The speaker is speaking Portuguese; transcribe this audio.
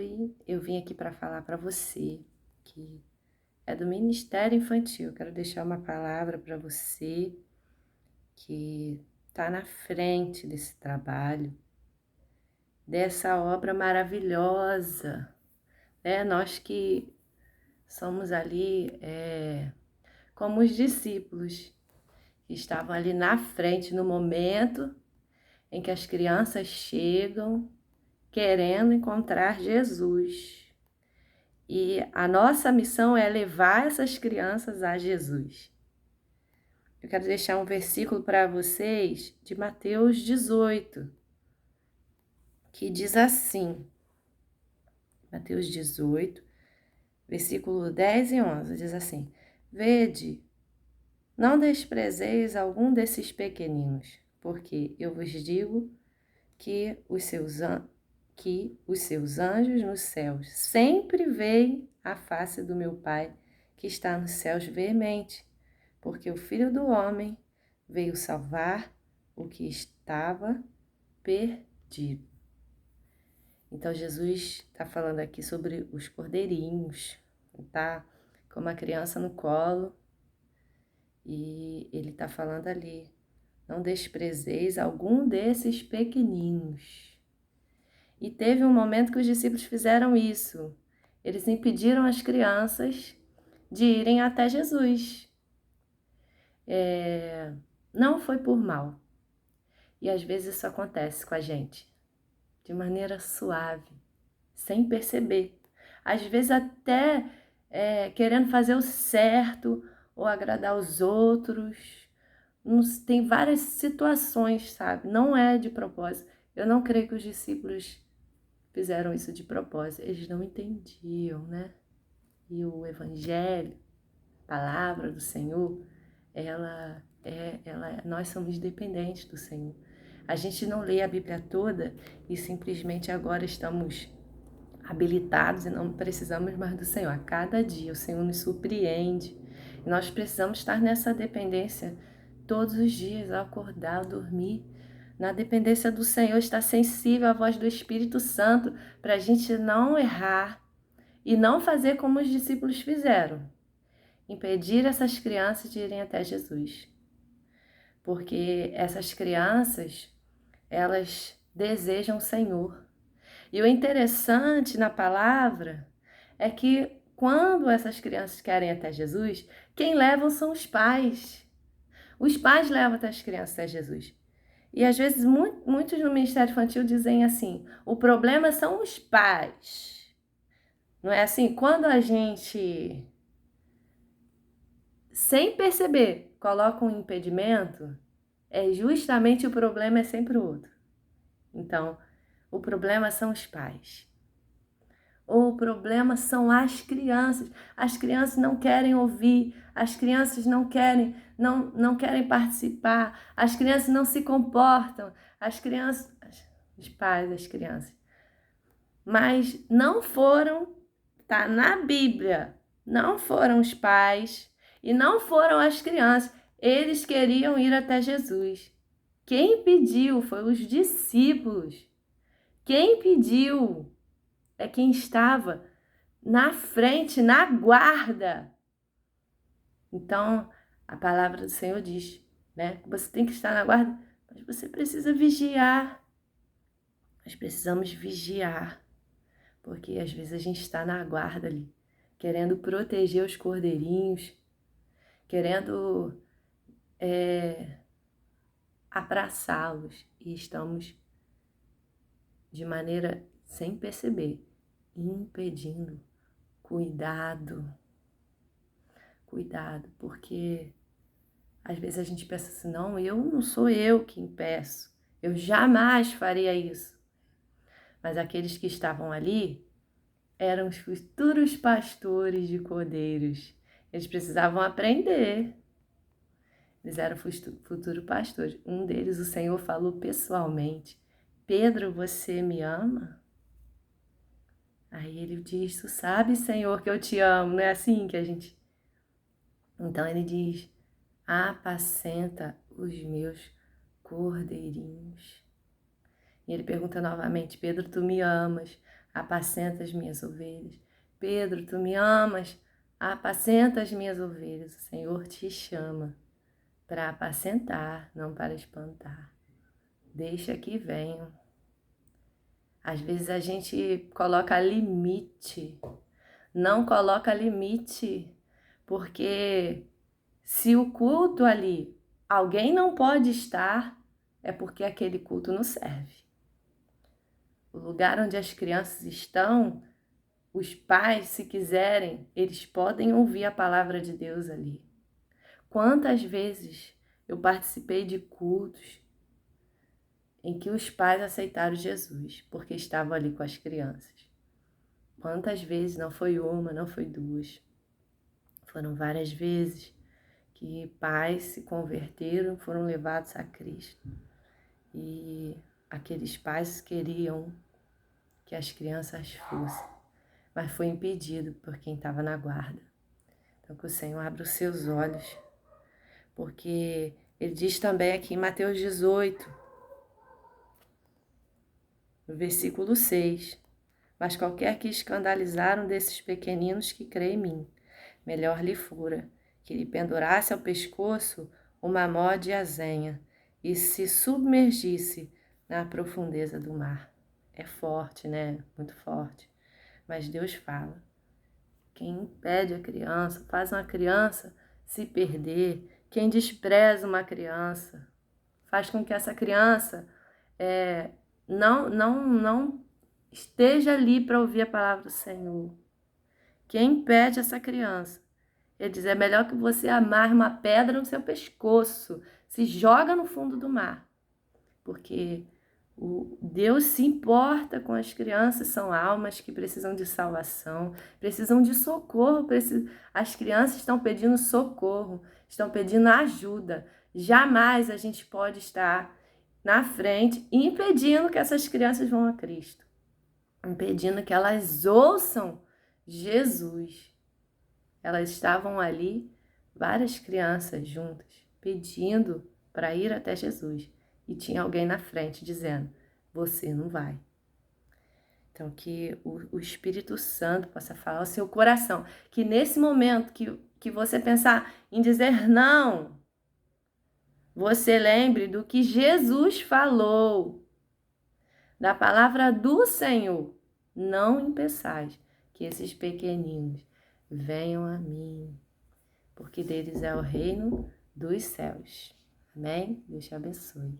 Oi, eu vim aqui para falar para você que é do Ministério Infantil. Quero deixar uma palavra para você que está na frente desse trabalho, dessa obra maravilhosa, né? Nós que somos ali como os discípulos que estavam ali na frente no momento em que as crianças chegam querendo encontrar Jesus. E a nossa missão é levar essas crianças a Jesus. Eu quero deixar um versículo para vocês de Mateus 18, que diz assim, Mateus 18, versículo 10 e 11, diz assim: Vede, não desprezeis algum desses pequeninos, porque eu vos digo que os seus anjos nos céus sempre veem a face do meu Pai que está nos céus vermente, porque o Filho do Homem veio salvar o que estava perdido. Então Jesus está falando aqui sobre os cordeirinhos, tá? Com uma criança no colo, e ele está falando ali: não desprezeis algum desses pequeninos. E teve um momento que os discípulos fizeram isso. Eles impediram as crianças de irem até Jesus. Não foi por mal. E às vezes isso acontece com a gente, de maneira suave, sem perceber. Às vezes até querendo fazer o certo ou agradar os outros. Tem várias situações, sabe? Não é de propósito. Eu não creio que os discípulos fizeram isso de propósito. Eles não entendiam, né? E o Evangelho, a palavra do Senhor, nós somos dependentes do Senhor. A gente não lê a Bíblia toda e simplesmente agora estamos habilitados e não precisamos mais do Senhor. A cada dia o Senhor nos surpreende. E nós precisamos estar nessa dependência todos os dias, ao acordar, ao dormir. Na dependência do Senhor, estar sensível à voz do Espírito Santo para a gente não errar e não fazer como os discípulos fizeram. Impedir essas crianças de irem até Jesus. Porque essas crianças, elas desejam o Senhor. E o interessante na palavra é que quando essas crianças querem até Jesus, quem levam são os pais. Os pais levam as crianças até Jesus. E às vezes muitos no Ministério Infantil dizem assim: o problema são os pais. Não é assim? Quando a gente, sem perceber, coloca um impedimento, justamente o problema é sempre o outro. Então, o problema são os pais. O problema são as crianças. As crianças não querem ouvir, as crianças não querem participar, as crianças não se comportam, os pais das crianças. Mas não foram, tá na Bíblia, não foram os pais e não foram as crianças. Eles queriam ir até Jesus. Quem pediu foi os discípulos. Quem pediu é quem estava na frente, na guarda. Então, a palavra do Senhor diz, né? Você tem que estar na guarda, mas você precisa vigiar. Nós precisamos vigiar, porque às vezes a gente está na guarda ali, querendo proteger os cordeirinhos, querendo abraçá-los, e estamos, de maneira sem perceber, impedindo. Cuidado, porque às vezes a gente pensa assim: não, não sou eu que impeço, eu jamais faria isso. Mas aqueles que estavam ali eram os futuros pastores de cordeiros. Eles precisavam aprender. Eles eram futuros pastores. Um deles, o Senhor falou pessoalmente: Pedro, você me ama? Aí ele diz: tu sabe, Senhor, que eu te amo. Não é assim que a gente... Então ele diz: apacenta os meus cordeirinhos. E ele pergunta novamente: Pedro, tu me amas? apacenta as minhas ovelhas. Pedro, tu me amas, apacenta as minhas ovelhas. O Senhor te chama para apacentar, não para espantar. Deixa que venham. Às vezes a gente coloca limite, não coloca limite, porque se o culto ali alguém não pode estar, é porque aquele culto não serve. O lugar onde as crianças estão, os pais, se quiserem, eles podem ouvir a palavra de Deus ali. Quantas vezes eu participei de cultos em que os pais aceitaram Jesus, porque estavam ali com as crianças. Quantas vezes, não foi uma, não foi duas, foram várias vezes que pais se converteram, foram levados a Cristo. E aqueles pais queriam que as crianças fossem, mas foi impedido por quem estava na guarda. Então que o Senhor abra os seus olhos, porque ele diz também aqui em Mateus 18, no versículo 6, mas qualquer que escandalizar um desses pequeninos que crê em mim, melhor lhe fora que lhe pendurasse ao pescoço uma mó de azenha e se submergisse na profundeza do mar. É forte, né? Muito forte. Mas Deus fala. Quem impede a criança, faz uma criança se perder. Quem despreza uma criança, faz com que essa criança não esteja ali para ouvir a palavra do Senhor. Quem impede essa criança? Ele diz, é melhor que você amarre uma pedra no seu pescoço, se joga no fundo do mar. Porque Deus se importa com as crianças, são almas que precisam de salvação, precisam de socorro. As crianças estão pedindo socorro, estão pedindo ajuda. Jamais a gente pode estar na frente impedindo que essas crianças vão a Cristo, impedindo que elas ouçam Jesus. Elas estavam ali, várias crianças juntas, pedindo para ir até Jesus. E tinha alguém na frente dizendo, você não vai. Então, que o Espírito Santo possa falar ao seu coração. Que nesse momento que você pensar em dizer não, você lembre do que Jesus falou. Da palavra do Senhor. Não impeçais que esses pequeninos venham a mim, porque deles é o reino dos céus. Amém? Deus te abençoe.